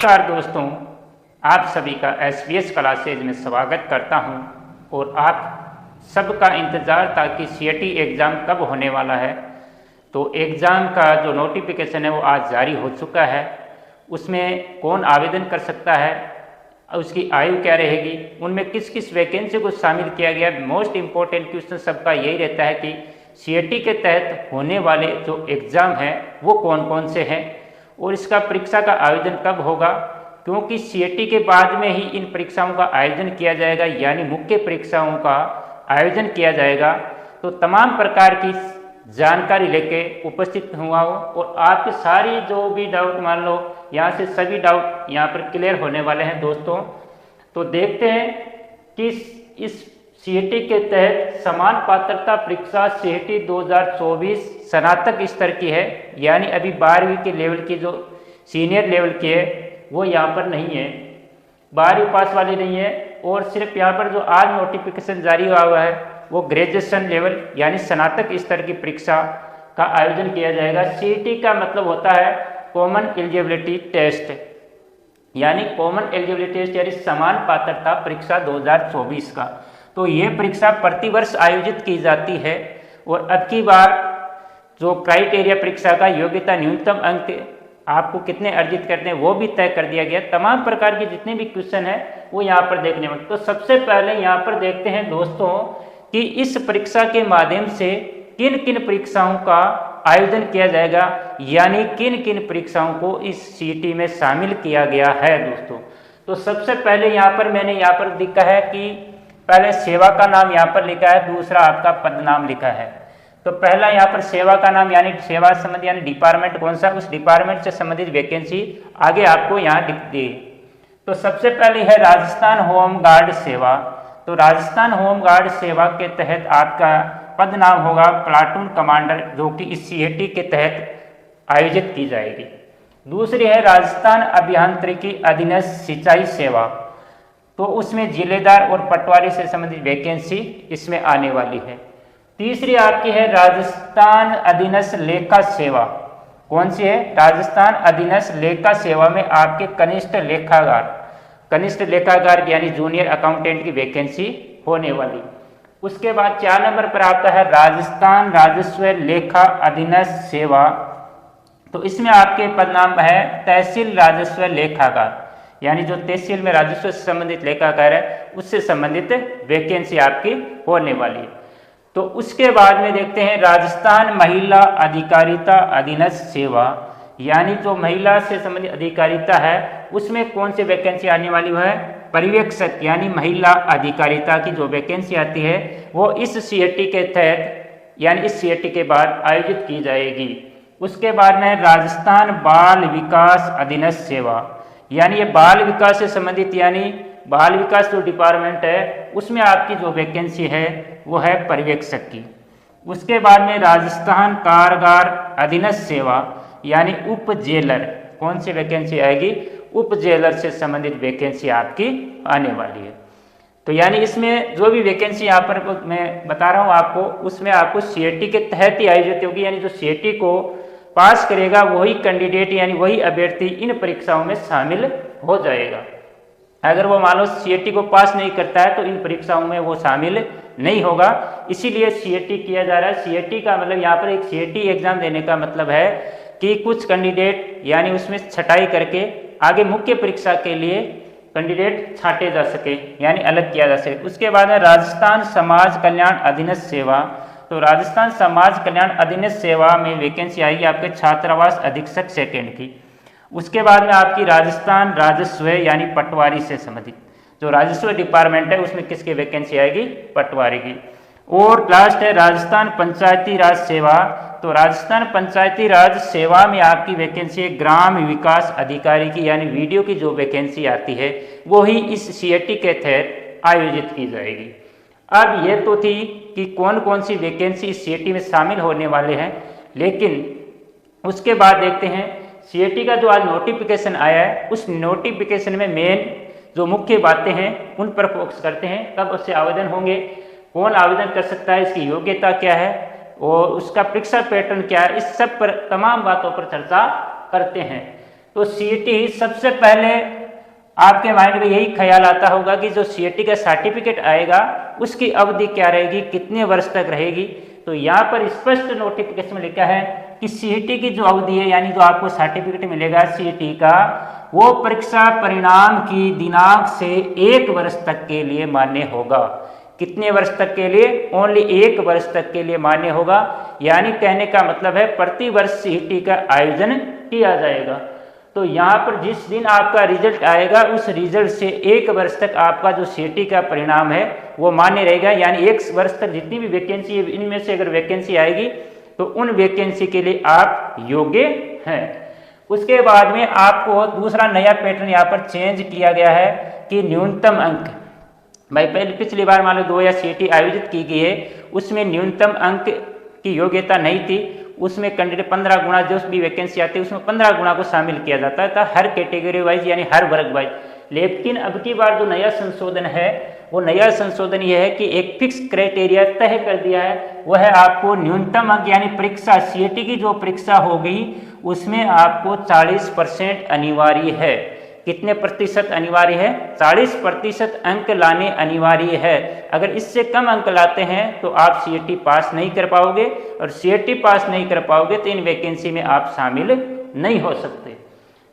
नमस्कार दोस्तों, आप सभी का एसवीएस क्लासेज में स्वागत करता हूं और आप सबका इंतज़ार था कि सीईटी एग्ज़ाम कब होने वाला है। तो एग्ज़ाम का जो नोटिफिकेशन है वो आज जारी हो चुका है। उसमें कौन आवेदन कर सकता है, उसकी आयु क्या रहेगी, उनमें किस किस वैकेंसी को शामिल किया गया। मोस्ट इम्पोर्टेंट क्वेश्चन सबका यही रहता है कि सीईटी के तहत होने वाले जो एग्ज़ाम हैं वो कौन कौन से हैं और इसका परीक्षा का आयोजन कब होगा, क्योंकि सीईटी के बाद में ही इन परीक्षाओं का आयोजन किया जाएगा, यानी मुख्य परीक्षाओं का आयोजन किया जाएगा। तो तमाम प्रकार की जानकारी लेके उपस्थित हुआ हूँ और आपके सारी जो भी डाउट, मान लो यहाँ से सभी डाउट यहाँ पर क्लियर होने वाले हैं दोस्तों। तो देखते हैं कि इस सीईटी के तहत समान पात्रता परीक्षा सीईटी 2024 स्नातक स्तर की है, यानी अभी 12वीं के लेवल की जो सीनियर लेवल की है वो यहाँ पर नहीं है, 12वीं पास वाली नहीं है। और सिर्फ यहाँ पर जो आज नोटिफिकेशन जारी हुआ है वो ग्रेजुएशन लेवल यानी स्नातक स्तर की परीक्षा का आयोजन किया जाएगा। सीईटी का मतलब होता है कॉमन एलिजिबिलिटी टेस्ट, यानी कॉमन एलिजिबिलिटी टेस्ट यानी समान पात्रता परीक्षा 2024 का। तो ये परीक्षा प्रतिवर्ष आयोजित की जाती है और अब की बार जो क्राइटेरिया परीक्षा का योग्यता न्यूनतम अंक आपको कितने अर्जित करते हैं वो भी तय कर दिया गया। तमाम प्रकार के जितने भी क्वेश्चन है वो यहाँ पर देखने में। तो सबसे पहले यहाँ पर देखते हैं दोस्तों कि इस परीक्षा के माध्यम से किन किन परीक्षाओं का आयोजन किया जाएगा, यानी किन किन परीक्षाओं को इस सीईटी में शामिल किया गया है दोस्तों। तो सबसे पहले यहाँ पर मैंने यहाँ पर लिखा है कि पहले सेवा का नाम यहाँ पर लिखा है, दूसरा आपका पद नाम लिखा है। तो पहला यहाँ पर सेवा का नाम यानी सेवा संबंधी यानी डिपार्टमेंट कौन सा, उस डिपार्टमेंट से संबंधित वैकेंसी आगे आपको यहाँ दिख दी। तो सबसे पहले है राजस्थान होम गार्ड सेवा। तो राजस्थान होम गार्ड सेवा के तहत आपका पद नाम होगा प्लाटून कमांडर, जो कि इस सीईटी के तहत आयोजित की जाएगी। दूसरी है राजस्थान अभियांत्रिकी अधीनस्थ सिंचाई सेवा। तो उसमें जिलेदार और पटवारी से संबंधित वैकेंसी इसमें आने वाली है। तीसरी आपकी है राजस्थान अधीनस्थ लेखा सेवा। कौन सी है? राजस्थान अधीनस्थ लेखा सेवा में आपके कनिष्ठ लेखाकार यानी जूनियर अकाउंटेंट की वैकेंसी होने वाली। उसके बाद 4 नंबर पर आता है राजस्थान राजस्व लेखा अधीनस्थ सेवा। तो इसमें आपके पद नाम है तहसील राजस्व लेखाकार, यानी जो तहसील में राजस्व से संबंधित लेखाकार है उससे संबंधित वैकेंसी आपकी होने वाली है। तो उसके बाद में देखते हैं राजस्थान महिला अधिकारिता अधीनस्थ सेवा, यानी जो महिला से संबंधित अधिकारिता है उसमें कौन सी वैकेंसी आने वाली है? पर्यवेक्षक यानी महिला अधिकारिता की जो वैकेंसी आती है वो इस सीईटी के तहत यानी इस सीईटी के बाद आयोजित की जाएगी। उसके बाद में राजस्थान बाल विकास अधीनस्थ सेवा, यानी ये बाल विकास से संबंधित यानी बाल विकास जो डिपार्टमेंट है उसमें आपकी जो वैकेंसी है वो है पर्यवेक्षक की। उसके बाद में राजस्थान कारागार अधीनस्थ सेवा यानी उप जेलर, कौन सी वैकेंसी आएगी? उप जेलर से संबंधित वैकेंसी आपकी आने वाली है। तो यानी इसमें जो भी वैकेंसी यहाँ पर मैं बता रहा हूँ आपको, उसमें आपको सीईटी के तहत ही आयोजित होगी, यानी जो सीईटी को पास करेगा वही कैंडिडेट यानी वही अभ्यर्थी इन परीक्षाओं में शामिल हो जाएगा। अगर वो मान लो सीईटी को पास नहीं करता है तो इन परीक्षाओं में वो शामिल नहीं होगा। इसीलिए सीईटी किया जा रहा है। सीईटी का मतलब यहाँ पर एक सीईटी एग्जाम देने का मतलब है कि कुछ कैंडिडेट यानी उसमें छटाई करके आगे मुख्य परीक्षा के लिए कैंडिडेट छांटे जा सके, यानी अलग किया जा सके। उसके बाद में राजस्थान समाज कल्याण अधीनस्थ सेवा। तो राजस्थान समाज कल्याण अधीनस्थ सेवा में वैकेंसी आएगी आपके छात्रावास अधीक्षक सेकेंड की। उसके बाद में आपकी राजस्थान राजस्व यानी पटवारी से संबंधित जो राजस्व डिपार्टमेंट है उसमें किसकी वैकेंसी आएगी? पटवारी की। और लास्ट है राजस्थान पंचायती राज सेवा। तो राजस्थान पंचायती राज सेवा में आपकी वैकेंसी है ग्राम विकास अधिकारी की, यानी वीडियो की जो वैकेंसी आती है वो ही इस सीईटी के तहत आयोजित की जाएगी। अब ये तो थी कि कौन कौन सी वैकेंसी इस सीईटी में शामिल होने वाले हैं, लेकिन उसके बाद देखते हैं सीईटी का जो आज नोटिफिकेशन आया है उस नोटिफिकेशन में मेन जो मुख्य बातें हैं उन पर फोकस करते हैं। कब उससे आवेदन होंगे, कौन आवेदन कर सकता है, इसकी योग्यता क्या है और उसका परीक्षा पैटर्न क्या है, इस सब पर तमाम बातों पर चर्चा करते हैं। तो सीईटी सबसे पहले आपके माइंड में यही ख्याल आता होगा कि जो सीईटी का सर्टिफिकेट आएगा उसकी अवधि क्या रहेगी, कितने वर्ष तक रहेगी। तो यहाँ पर स्पष्ट नोटिफिकेशन में लिखा है कि सीईटी की जो अवधि है, यानी जो आपको सर्टिफिकेट मिलेगा सीईटी का, वो परीक्षा परिणाम की दिनांक से 1 वर्ष तक के लिए मान्य होगा। कितने वर्ष तक के लिए? ओनली 1 वर्ष तक के लिए मान्य होगा। यानी कहने का मतलब है प्रति वर्ष सीईटी का आयोजन किया जाएगा। तो यहाँ पर जिस दिन आपका रिजल्ट आएगा उस रिजल्ट से 1 वर्ष तक आपका जो सीईटी का परिणाम है वो मान्य रहेगा। यानी 1 वर्ष तक जितनी भी वैकेंसी है, इनमें से अगर वैकेंसी आएगी तो उन वैकेंसी के लिए आप योग्य हैं। उसके बाद में आपको दूसरा नया पैटर्न यहाँ पर चेंज किया गया है कि न्यूनतम अंक, भाई पहले पिछली बार मान लो 2000 सीईटी आयोजित की गई है, उसमें न्यूनतम अंक की योग्यता नहीं थी। उसमें कैंडिडेट 15 गुना जो भी वैकेंसी आती है उसमें 15 गुना को शामिल किया जाता था हर कैटेगरी वाइज, यानी हर वर्ग वाइज। लेकिन अब की बार जो नया संशोधन है वो नया संशोधन ये है कि एक फिक्स क्राइटेरिया तय कर दिया है, वो है आपको न्यूनतम अंक, यानी परीक्षा सीईटी की जो परीक्षा होगी उसमें आपको 40% अनिवार्य है। कितने प्रतिशत अनिवार्य है? 40% अंक लाने अनिवार्य है। अगर इससे कम अंक लाते हैं तो आप सीईटी पास नहीं कर पाओगे, और सीईटी पास नहीं कर पाओगे तो इन वैकेंसी में आप शामिल नहीं हो सकते।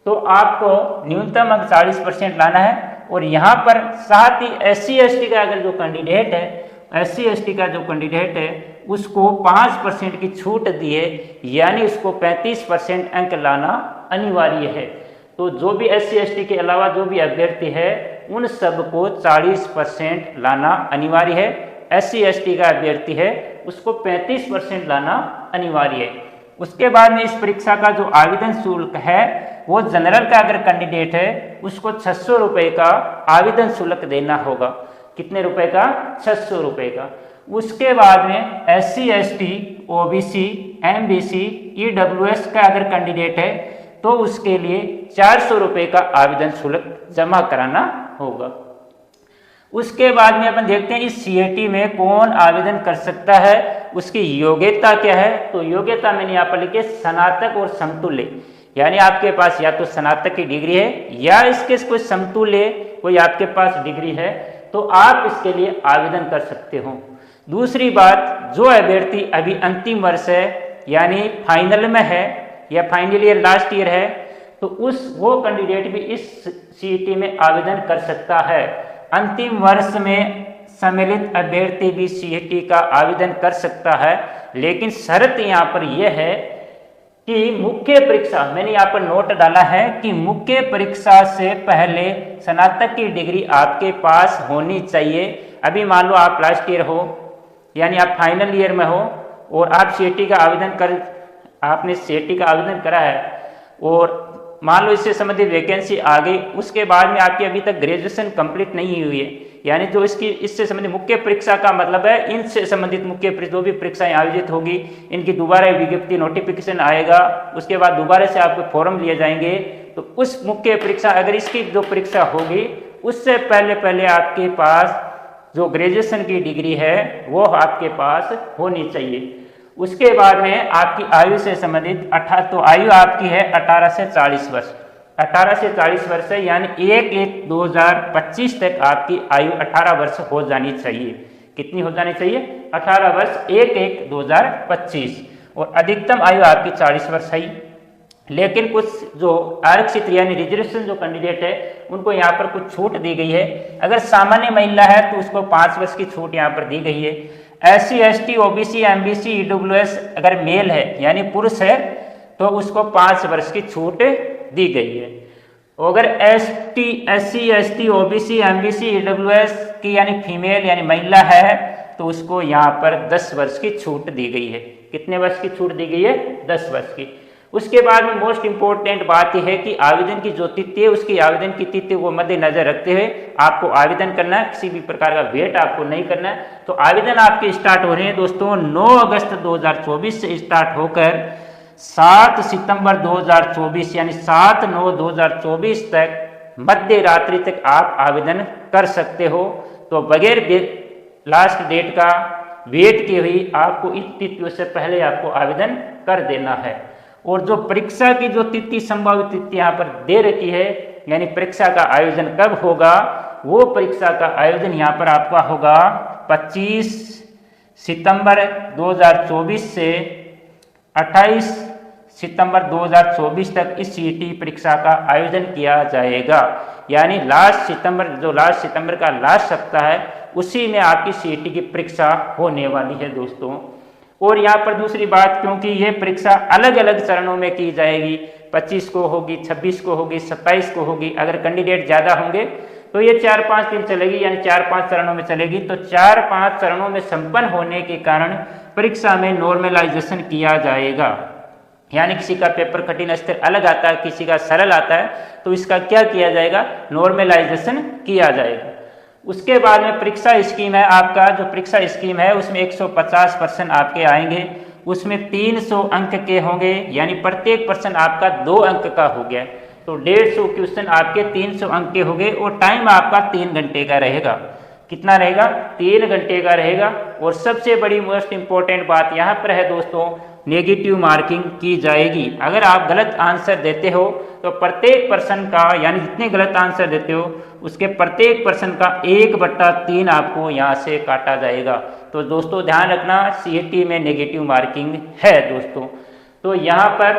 तो आपको न्यूनतम अंक 40% लाना है। और यहाँ पर साथ ही SC ST का अगर जो कैंडिडेट है, SC ST का जो कैंडिडेट है उसको 5% की छूट दी है, यानी उसको 35% अंक लाना अनिवार्य है। तो जो भी SC ST के अलावा जो भी अभ्यर्थी है उन सबको 40% लाना अनिवार्य है। SC ST का अभ्यर्थी है उसको 35% लाना अनिवार्य है। उसके बाद में इस परीक्षा का जो आवेदन शुल्क है वो जनरल का अगर कैंडिडेट है उसको 600 रुपये का आवेदन शुल्क देना होगा। कितने रुपए का? 600 रुपये का। उसके बाद में SC ST OBC MBC EWS का अगर कैंडिडेट है तो उसके लिए 400 रुपये का आवेदन शुल्क जमा कराना होगा। उसके बाद में अपन देखते हैं इस सीईटी में कौन आवेदन कर सकता है, उसकी योग्यता क्या है। तो योग्यता मैंने यहाँ पर लिखी स्नातक और समतुल्य, यानी आपके पास या तो स्नातक की डिग्री है या इसके कोई समतुल्य कोई आपके पास डिग्री है तो आप इसके लिए आवेदन कर सकते हो। दूसरी बात, जो अभ्यर्थी अभी अंतिम वर्ष है यानी फाइनल में है या फाइनल ईयर लास्ट ईयर है तो वो कैंडिडेट भी इस सीईटी में आवेदन कर सकता है। अंतिम वर्ष में सम्मिलित अभ्यर्थी भी सीईटी का आवेदन कर सकता है, लेकिन शर्त यहाँ पर यह है कि मुख्य परीक्षा, मैंने यहाँ पर नोट डाला है कि मुख्य परीक्षा से पहले स्नातक की डिग्री आपके पास होनी चाहिए। अभी मान लो आप लास्ट ईयर हो यानी आप फाइनल ईयर में हो और आप सीईटी का आवेदन आपने सीईटी का आवेदन करा है और मान लो इससे संबंधित वैकेंसी आ गई, उसके बाद में आपकी अभी तक ग्रेजुएशन कंप्लीट नहीं हुई है, यानी जो इससे संबंधित मुख्य परीक्षा का मतलब है इनसे संबंधित मुख्य जो भी परीक्षाएं आयोजित होगी इनकी दोबारा विज्ञप्ति नोटिफिकेशन आएगा, उसके बाद दोबारा से आपको फॉर्म लिए जाएंगे। तो उस मुख्य परीक्षा अगर इसकी जो परीक्षा होगी उससे पहले आपके पास जो ग्रेजुएशन की डिग्री है वो आपके पास होनी चाहिए। उसके बाद में आपकी आयु से संबंधित तो आयु आपकी है 18 से 40 वर्ष। 18 से 40 वर्ष है यानी 1/1/2025 तक आपकी आयु 18 वर्ष हो जानी चाहिए। कितनी हो जानी चाहिए? 18 वर्ष 1/1/2025। और अधिकतम आयु आपकी 40 वर्ष है। लेकिन कुछ जो आरक्षित यानी रिजर्वेशन जो कैंडिडेट है उनको यहाँ पर कुछ छूट दी गई है। अगर सामान्य महिला है तो उसको 5 वर्ष की छूट यहाँ पर दी गई है। SC ST OBC MBC EWS अगर मेल है यानी पुरुष है तो उसको 5 वर्ष की छूट दी गई है। अगर SC ST OBC MBC EWS की यानी फीमेल यानी महिला है तो उसको यहाँ पर 10 वर्ष की छूट दी गई है। कितने वर्ष की छूट दी गई है? 10 वर्ष की। उसके बाद में मोस्ट इंपॉर्टेंट बात यह है कि आवेदन की जो तिथि है उसकी आवेदन की तिथि को मद्देनजर रखते हुए आपको आवेदन करना है, किसी भी प्रकार का वेट आपको नहीं करना है। तो आवेदन आपके स्टार्ट हो रहे हैं दोस्तों 9 अगस्त 2024 से स्टार्ट होकर 7 सितंबर 2024 यानी 7/9/2024 तक मध्य रात्रि तक आप आवेदन कर सकते हो। तो बगैर लास्ट डेट का वेट किए हुए आपको इस तिथि से पहले आपको आवेदन कर देना है। और जो परीक्षा की जो तिथि संभावित तिथि यहाँ पर दे रखी है, यानी परीक्षा का आयोजन कब होगा, वो परीक्षा का आयोजन यहाँ पर आपका होगा 25 सितंबर 2024 से 28 सितंबर 2024 तक इस सीईटी परीक्षा का आयोजन किया जाएगा। यानी लास्ट सितंबर का लास्ट सप्ताह है, उसी में आपकी सीईटी की परीक्षा होने वाली है दोस्तों। और यहाँ पर दूसरी बात, क्योंकि ये परीक्षा अलग अलग चरणों में की जाएगी, 25 को होगी, 26 को होगी, 27 को होगी। अगर कैंडिडेट ज़्यादा होंगे तो ये 4-5 दिन चलेगी, यानी 4-5 चरणों में चलेगी। तो 4-5 चरणों में संपन्न होने के कारण परीक्षा में नॉर्मलाइजेशन किया जाएगा। यानी किसी का पेपर कठिन स्तर अलग आता है, किसी का सरल आता है, तो इसका क्या किया जाएगा, नॉर्मलाइजेशन किया जाएगा। उसके बाद में परीक्षा स्कीम है, आपका जो परीक्षा स्कीम है उसमें 150% आपके आएंगे, उसमें 300 अंक के होंगे, यानी प्रत्येक प्रश्न आपका 2 अंक का हो गया, तो 150 क्वेश्चन आपके 300 अंक के हो गए। और टाइम आपका 3 घंटे का रहेगा। कितना रहेगा, 3 घंटे का रहेगा। और सबसे बड़ी मोस्ट इंपॉर्टेंट बात यहाँ पर है दोस्तों, नेगेटिव मार्किंग की जाएगी। अगर आप गलत आंसर देते हो तो प्रत्येक प्रश्न का, यानी जितने गलत आंसर देते हो उसके प्रत्येक प्रश्न का 1/3 आपको यहाँ से काटा जाएगा। तो दोस्तों ध्यान रखना, सीईटी में नेगेटिव मार्किंग है दोस्तों। तो यहाँ पर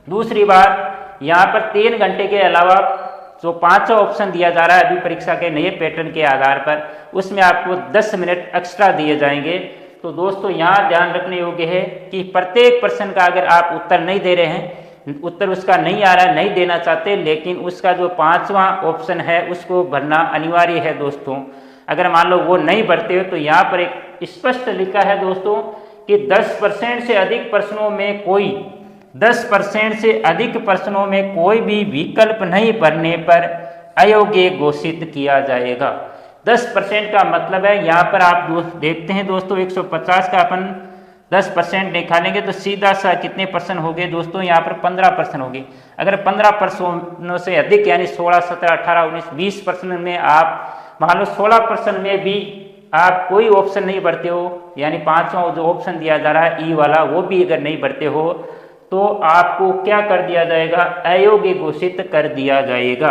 दूसरी बात, यहाँ पर 3 घंटे के अलावा जो 5वां ऑप्शन दिया जा रहा है अभी परीक्षा के नए पैटर्न के आधार पर, उसमें आपको 10 मिनट एक्स्ट्रा दिए जाएंगे। तो दोस्तों यहाँ ध्यान रखने योग्य है कि प्रत्येक प्रश्न का अगर आप उत्तर नहीं दे रहे हैं, उत्तर उसका नहीं आ रहा है, नहीं देना चाहते, लेकिन उसका जो 5वां ऑप्शन है उसको भरना अनिवार्य है दोस्तों। अगर मान लो वो नहीं भरते हो तो यहाँ पर एक स्पष्ट लिखा है दोस्तों कि 10% से अधिक प्रश्नों में कोई 10% से अधिक प्रश्नों में कोई भी विकल्प नहीं भरने पर अयोग्य घोषित किया जाएगा। 10% का मतलब है, यहाँ पर आप देखते हैं दोस्तों 150 का अपन 10% निकालेंगे तो सीधा सा कितने परसेंट हो गए दोस्तों, यहाँ पर 15% हो गए। अगर 15% से अधिक यानी 16, 17, 18, 19, 20% में आप मान लो 16% में भी आप कोई ऑप्शन नहीं भरते हो, यानी 5वां जो ऑप्शन दिया जा रहा है ई वाला, वो भी अगर नहीं भरते हो तो आपको क्या कर दिया जाएगा, अयोग्य घोषित कर दिया जाएगा।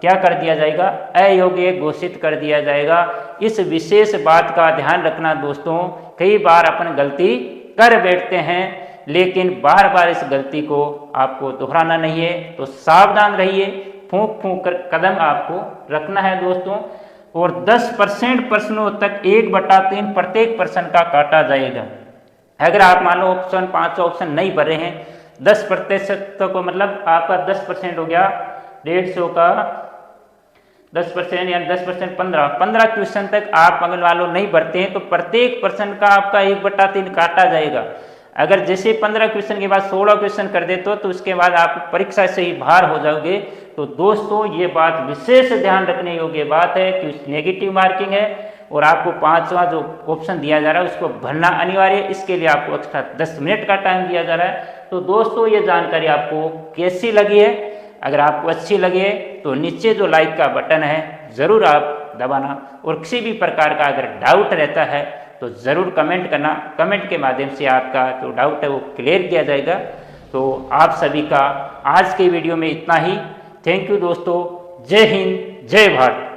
क्या कर दिया जाएगा, अयोग्य घोषित कर दिया जाएगा। इस विशेष बात का ध्यान रखना दोस्तों। कई बार अपन गलती कर बैठते हैं, लेकिन बार बार इस गलती को आपको दोहराना नहीं है। तो सावधान रहिए, फूंक फूंक कर कदम आपको रखना है दोस्तों। और 10% प्रश्नों तक 1/3 प्रत्येक प्रश्न का काटा जाएगा। अगर आप मान लो ऑप्शन 5 ऑप्शन नहीं भरे हैं, 10% को मतलब आपका 10% हो गया 150 का 10%, यानी 10% 15 क्वेश्चन तक आप अगर मान लो नहीं भरते हैं तो प्रत्येक प्रश्न का आपका 1/3 काटा जाएगा। अगर जैसे 15 क्वेश्चन के बाद 16 क्वेश्चन कर देते हो तो उसके बाद आप परीक्षा से ही बाहर हो जाओगे। तो दोस्तों ये बात विशेष ध्यान रखने योग्य बात है कि नेगेटिव मार्किंग है और आपको 5वां जो ऑप्शन दिया जा रहा है उसको भरना अनिवार्य है। इसके लिए आपको एक्स्ट्रा 10 मिनट का टाइम दिया जा रहा है। तो दोस्तों ये जानकारी आपको कैसी लगी है, अगर आपको अच्छी लगे तो नीचे जो लाइक का बटन है ज़रूर आप दबाना, और किसी भी प्रकार का अगर डाउट रहता है तो ज़रूर कमेंट करना। कमेंट के माध्यम से आपका जो डाउट है वो क्लियर किया जाएगा। तो आप सभी का आज के वीडियो में इतना ही। थैंक यू दोस्तों। जय हिंद, जय भारत।